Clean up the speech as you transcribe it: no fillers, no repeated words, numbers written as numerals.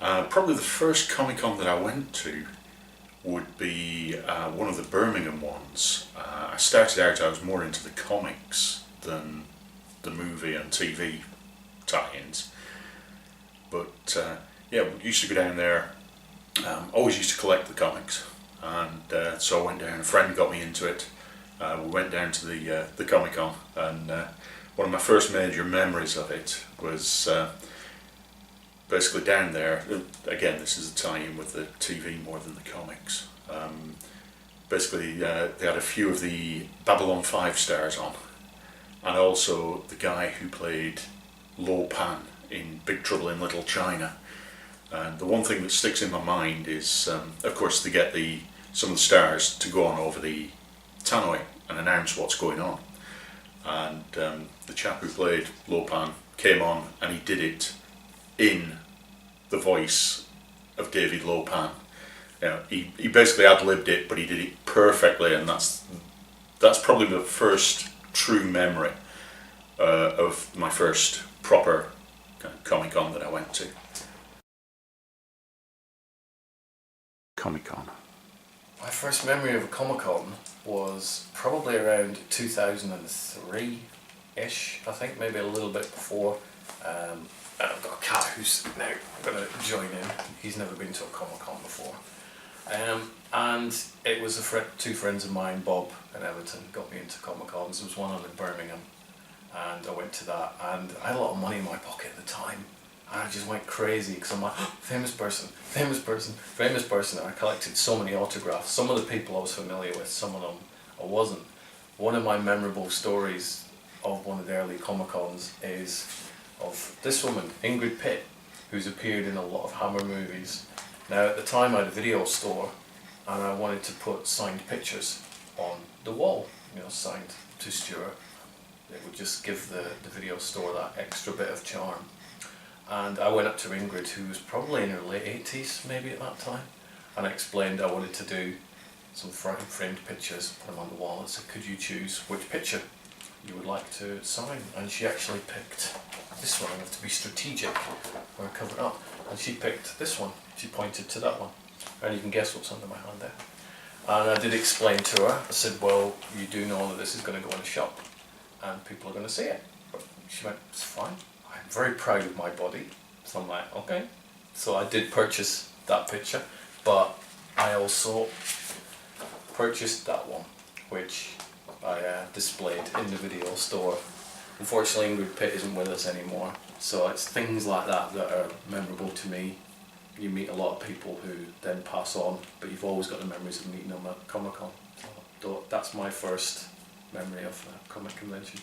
Probably the first Comic-Con that I went to would be one of the Birmingham ones. I started out, I was more into the comics than the movie and TV tie-ins. But yeah, we used to go down there, always used to collect the comics. And so I went down, a friend got me into it. We went down to the Comic-Con, and one of my first major memories of it was basically down there. Again, this is a tie-in with the TV more than the comics. Basically, they had a few of the Babylon 5 stars on, and also the guy who played Lo Pan in Big Trouble in Little China. And the one thing that sticks in my mind is, of course, they get some of the stars to go on over the tannoy and announce what's going on. And the chap who played Lo Pan came on and he did it in the voice of David Lo Pan. You know, he basically ad-libbed it, but he did it perfectly, and that's probably the first true memory of my first proper kind of Comic-Con that I went to. Comic-Con. My first memory of a Comic-Con was probably around 2003-ish, I think, maybe a little bit before. And I've got a cat who's now going to join in. He's never been to a Comic-Con before. And it was two friends of mine, Bob and Everton, got me into Comic-Cons. There was one on in Birmingham, and I went to that, and I had a lot of money in my pocket at the time. And I just went crazy because I'm like, oh, famous person, famous person, famous person. And I collected so many autographs. Some of the people I was familiar with, some of them I wasn't. One of my memorable stories of one of the early Comic-Cons is of this woman, Ingrid Pitt, who's appeared in a lot of Hammer movies. Now at the time I had a video store, and I wanted to put signed pictures on the wall, you know, signed to Stuart. It would just give the video store that extra bit of charm. And I went up to Ingrid, who was probably in her late 80s maybe at that time, and I explained I wanted to do some framed pictures, put them on the wall. I said, could you choose which picture you would like to sign? And she actually picked this one. I have to be strategic when I cover it up. And she picked this one. She pointed to that one. And you can guess what's under my hand there. And I did explain to her, I said, well, you do know that this is going to go in a shop and people are going to see it. But she went, it's fine. I'm very proud of my body. So I'm like, okay. So I did purchase that picture, but I also purchased that one, which I displayed in the video store. Unfortunately, Ingrid Pitt isn't with us anymore, so it's things like that that are memorable to me. You meet a lot of people who then pass on, but you've always got the memories of meeting them at Comic-Con. So that's my first memory of a comic convention.